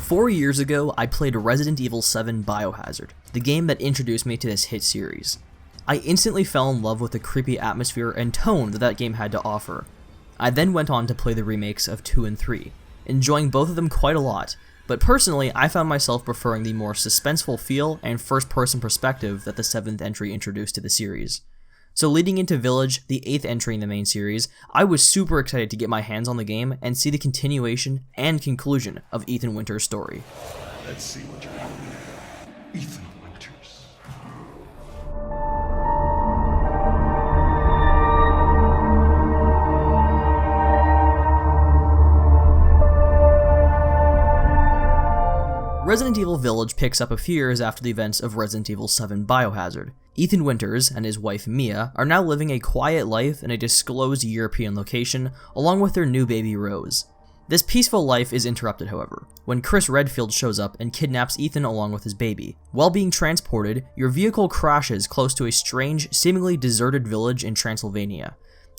4 years ago, I played Resident Evil 7 Biohazard, the game that introduced me to this hit series. I instantly fell in love with the creepy atmosphere and tone that game had to offer. I then went on to play the remakes of 2 and 3, enjoying both of them quite a lot, but personally I found myself preferring the more suspenseful feel and first-person perspective that the 7th entry introduced to the series. So leading into Village, the 8th entry in the main series, I was super excited to get my hands on the game and see the continuation and conclusion of Ethan Winters' story. Let's see what you're doing. Ethan Winters. Resident Evil Village picks up a few years after the events of Resident Evil 7 Biohazard. Ethan Winters and his wife Mia are now living a quiet life in a disclosed European location, along with their new baby Rose. This peaceful life is interrupted, however, when Chris Redfield shows up and kidnaps Ethan along with his baby. While being transported, your vehicle crashes close to a strange, seemingly deserted village in Transylvania.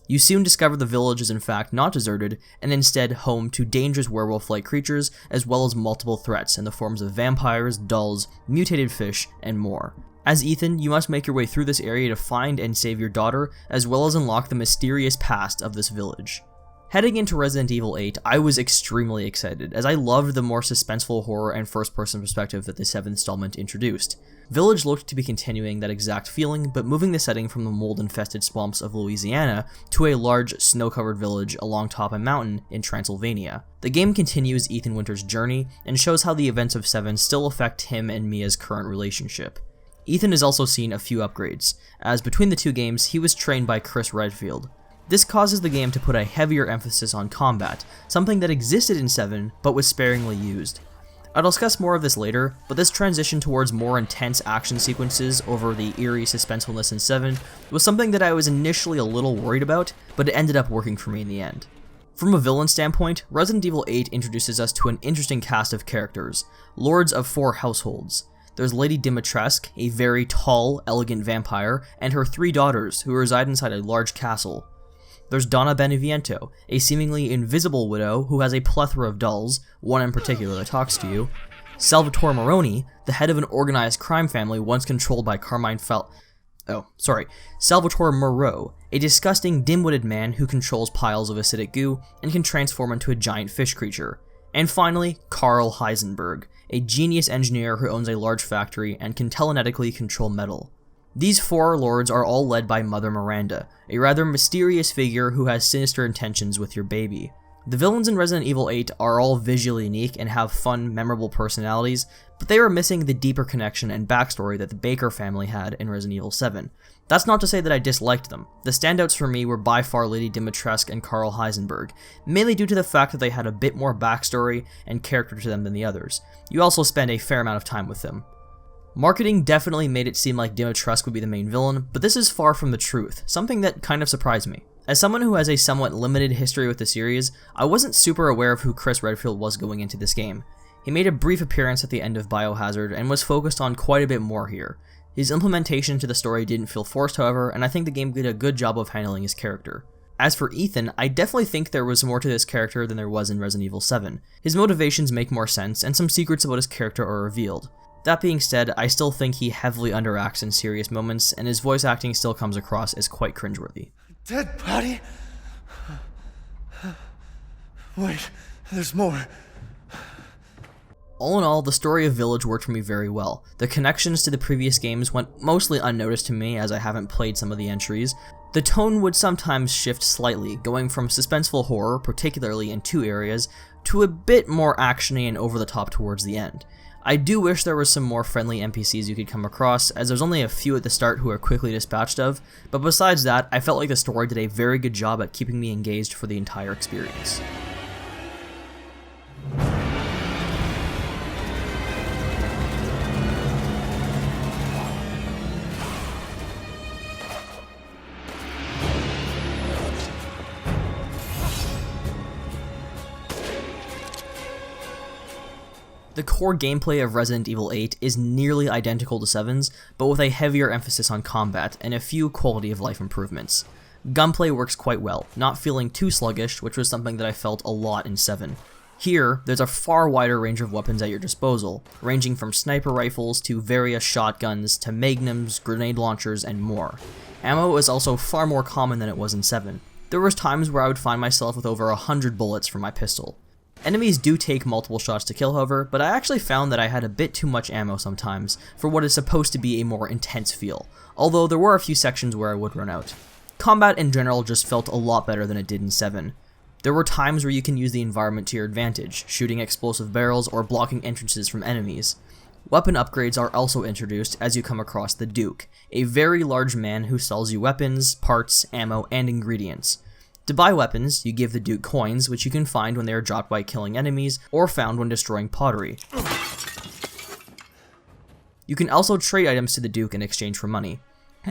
You soon discover the village is in fact not deserted, and instead home to dangerous werewolf-like creatures, as well as multiple threats in the forms of vampires, dolls, mutated fish, and more. As Ethan, you must make your way through this area to find and save your daughter, as well as unlock the mysterious past of this village. Heading into Resident Evil 8, I was extremely excited, as I loved the more suspenseful horror and first-person perspective that the 7th installment introduced. Village looked to be continuing that exact feeling, but moving the setting from the mold-infested swamps of Louisiana to a large, snow-covered village along top a mountain in Transylvania. The game continues Ethan Winters' journey, and shows how the events of 7 still affect him and Mia's current relationship. Ethan has also seen a few upgrades, as between the two games, he was trained by Chris Redfield. This causes the game to put a heavier emphasis on combat, something that existed in 7, but was sparingly used. I'll discuss more of this later, but this transition towards more intense action sequences over the eerie suspensefulness in 7 was something that I was initially a little worried about, but it ended up working for me in the end. From a villain standpoint, Resident Evil 8 introduces us to an interesting cast of characters, lords of 4 households. There's Lady Dimitrescu, a very tall, elegant vampire, and her 3 daughters who reside inside a large castle. There's Donna Beneviento, a seemingly invisible widow who has a plethora of dolls, one in particular that talks to you. Salvatore Maroni, the head of an organized crime family once controlled by Salvatore Moreau, a disgusting, dim-witted man who controls piles of acidic goo and can transform into a giant fish creature. And finally, Karl Heisenberg, a genius engineer who owns a large factory and can telekinetically control metal. These 4 lords are all led by Mother Miranda, a rather mysterious figure who has sinister intentions with your baby. The villains in Resident Evil 8 are all visually unique and have fun, memorable personalities, but they are missing the deeper connection and backstory that the Baker family had in Resident Evil 7. That's not to say that I disliked them. The standouts for me were by far Lady Dimitrescu and Karl Heisenberg, mainly due to the fact that they had a bit more backstory and character to them than the others. You also spend a fair amount of time with them. Marketing definitely made it seem like Dimitrescu would be the main villain, but this is far from the truth, something that kind of surprised me. As someone who has a somewhat limited history with the series, I wasn't super aware of who Chris Redfield was going into this game. He made a brief appearance at the end of Biohazard and was focused on quite a bit more here. His implementation to the story didn't feel forced, however, and I think the game did a good job of handling his character. As for Ethan, I definitely think there was more to this character than there was in Resident Evil 7. His motivations make more sense, and some secrets about his character are revealed. That being said, I still think he heavily underacts in serious moments, and his voice acting still comes across as quite cringeworthy. Dead body? Wait, there's more. All in all, the story of Village worked for me very well. The connections to the previous games went mostly unnoticed to me as I haven't played some of the entries. The tone would sometimes shift slightly, going from suspenseful horror, particularly in 2 areas, to a bit more actiony and over the top towards the end. I do wish there were some more friendly NPCs you could come across, as there's only a few at the start who are quickly dispatched of, but besides that, I felt like the story did a very good job at keeping me engaged for the entire experience. The core gameplay of Resident Evil 8 is nearly identical to 7's, but with a heavier emphasis on combat and a few quality of life improvements. Gunplay works quite well, not feeling too sluggish, which was something that I felt a lot in 7. Here, there's a far wider range of weapons at your disposal, ranging from sniper rifles to various shotguns to magnums, grenade launchers, and more. Ammo is also far more common than it was in 7. There was times where I would find myself with over 100 bullets for my pistol. Enemies do take multiple shots to kill, however, but I actually found that I had a bit too much ammo sometimes for what is supposed to be a more intense feel, although there were a few sections where I would run out. Combat in general just felt a lot better than it did in 7. There were times where you can use the environment to your advantage, shooting explosive barrels or blocking entrances from enemies. Weapon upgrades are also introduced as you come across the Duke, a very large man who sells you weapons, parts, ammo, and ingredients. To buy weapons, you give the Duke coins, which you can find when they are dropped by killing enemies, or found when destroying pottery. You can also trade items to the Duke in exchange for money.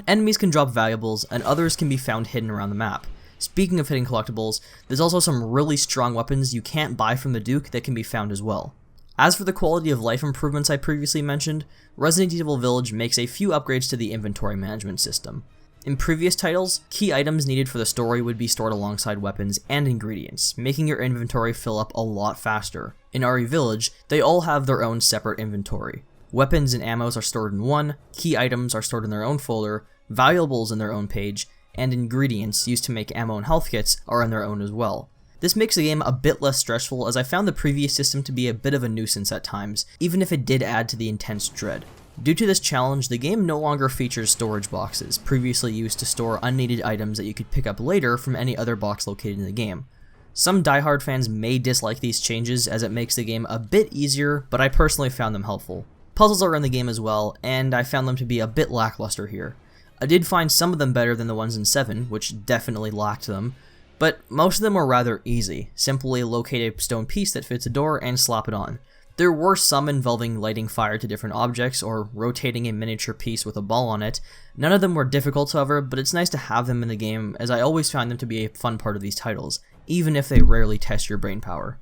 Enemies can drop valuables, and others can be found hidden around the map. Speaking of hidden collectibles, there's also some really strong weapons you can't buy from the Duke that can be found as well. As for the quality of life improvements I previously mentioned, Resident Evil Village makes a few upgrades to the inventory management system. In previous titles, key items needed for the story would be stored alongside weapons and ingredients, making your inventory fill up a lot faster. In RE Village, they all have their own separate inventory. Weapons and ammos are stored in one, key items are stored in their own folder, valuables in their own page, and ingredients used to make ammo and health kits are in their own as well. This makes the game a bit less stressful, as I found the previous system to be a bit of a nuisance at times, even if it did add to the intense dread. Due to this challenge, the game no longer features storage boxes, previously used to store unneeded items that you could pick up later from any other box located in the game. Some diehard fans may dislike these changes as it makes the game a bit easier, but I personally found them helpful. Puzzles are in the game as well, and I found them to be a bit lackluster here. I did find some of them better than the ones in 7, which definitely lacked them, but most of them were rather easy. Simply locate a stone piece that fits a door and slap it on. There were some involving lighting fire to different objects or rotating a miniature piece with a ball on it. None of them were difficult, however, but it's nice to have them in the game, as I always found them to be a fun part of these titles, even if they rarely test your brain power.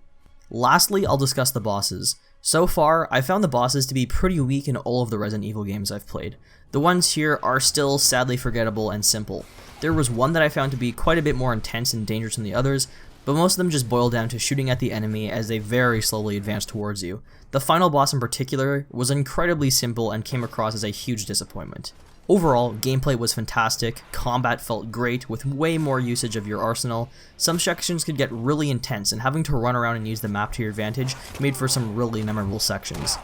Lastly, I'll discuss the bosses. So far, I found the bosses to be pretty weak in all of the Resident Evil games I've played. The ones here are still sadly forgettable and simple. There was one that I found to be quite a bit more intense and dangerous than the others, but most of them just boil down to shooting at the enemy as they very slowly advance towards you. The final boss in particular was incredibly simple and came across as a huge disappointment. Overall, gameplay was fantastic, combat felt great with way more usage of your arsenal, some sections could get really intense and having to run around and use the map to your advantage made for some really memorable sections.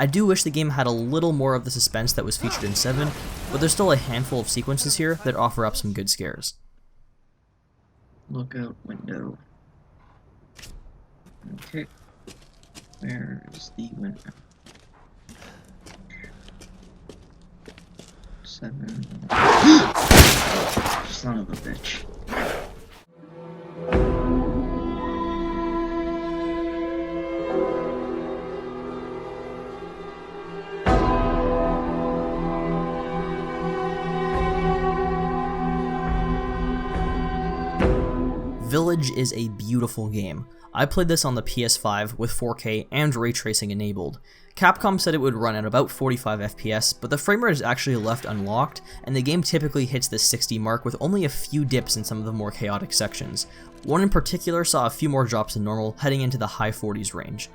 I do wish the game had a little more of the suspense that was featured in 7, but there's still a handful of sequences here that offer up some good scares. Lookout window. Okay. Where is the window? 7. Son of a bitch. Village is a beautiful game. I played this on the PS5 with 4K and ray tracing enabled. Capcom said it would run at about 45 FPS, but the frame rate is actually left unlocked, and the game typically hits the 60 mark with only a few dips in some of the more chaotic sections. One in particular saw a few more drops than normal, heading into the high 40s range.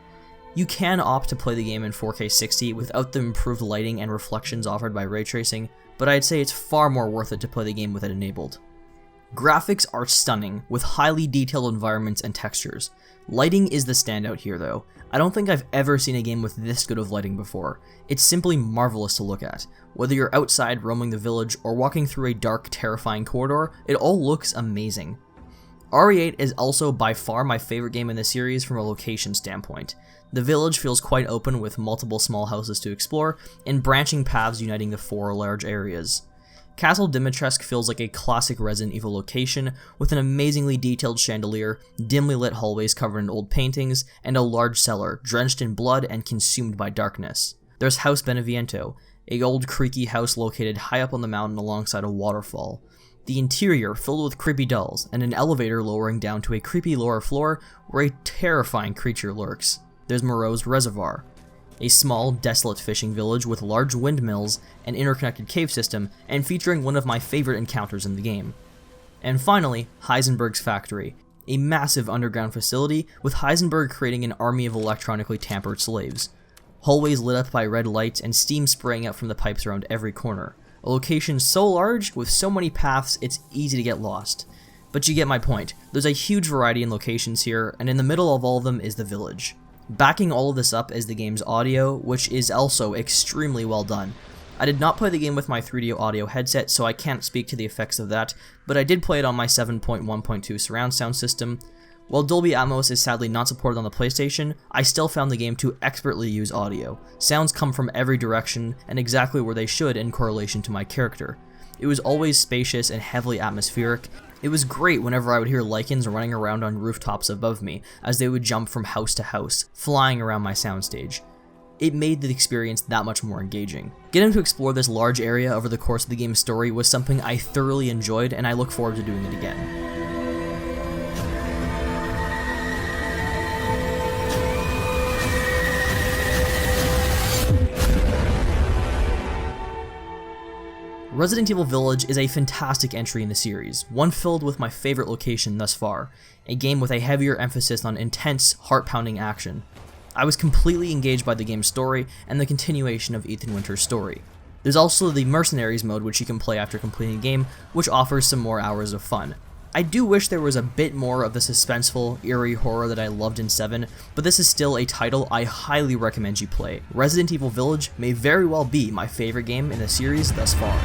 You can opt to play the game in 4K 60 without the improved lighting and reflections offered by ray tracing, but I'd say it's far more worth it to play the game with it enabled. Graphics are stunning, with highly detailed environments and textures. Lighting is the standout here though. I don't think I've ever seen a game with this good of lighting before. It's simply marvelous to look at. Whether you're outside roaming the village or walking through a dark, terrifying corridor, it all looks amazing. RE8 is also by far my favorite game in the series from a location standpoint. The village feels quite open with multiple small houses to explore, and branching paths uniting the 4 large areas. Castle Dimitrescu feels like a classic Resident Evil location, with an amazingly detailed chandelier, dimly lit hallways covered in old paintings, and a large cellar, drenched in blood and consumed by darkness. There's House Beneviento, a old creaky house located high up on the mountain alongside a waterfall. The interior filled with creepy dolls, and an elevator lowering down to a creepy lower floor where a terrifying creature lurks. There's Moreau's Reservoir, a small, desolate fishing village with large windmills, an interconnected cave system, and featuring one of my favorite encounters in the game. And finally, Heisenberg's Factory, a massive underground facility with Heisenberg creating an army of electronically tampered slaves. Hallways lit up by red lights and steam spraying up from the pipes around every corner. A location so large, with so many paths, it's easy to get lost. But you get my point. There's a huge variety in locations here, and in the middle of all of them is the village. Backing all of this up is the game's audio, which is also extremely well done. I did not play the game with my 3D audio headset, so I can't speak to the effects of that, but I did play it on my 7.1.2 surround sound system. While Dolby Atmos is sadly not supported on the PlayStation, I still found the game to expertly use audio. Sounds come from every direction, and exactly where they should in correlation to my character. It was always spacious and heavily atmospheric. It was great whenever I would hear lichens running around on rooftops above me, as they would jump from house to house, flying around my soundstage. It made the experience that much more engaging. Getting to explore this large area over the course of the game's story was something I thoroughly enjoyed, and I look forward to doing it again. Resident Evil Village is a fantastic entry in the series, one filled with my favorite location thus far, a game with a heavier emphasis on intense, heart-pounding action. I was completely engaged by the game's story and the continuation of Ethan Winters' story. There's also the Mercenaries mode which you can play after completing the game, which offers some more hours of fun. I do wish there was a bit more of the suspenseful, eerie horror that I loved in 7, but this is still a title I highly recommend you play. Resident Evil Village may very well be my favorite game in the series thus far.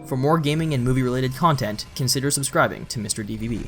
For more gaming and movie-related content, consider subscribing to Mr. DVB.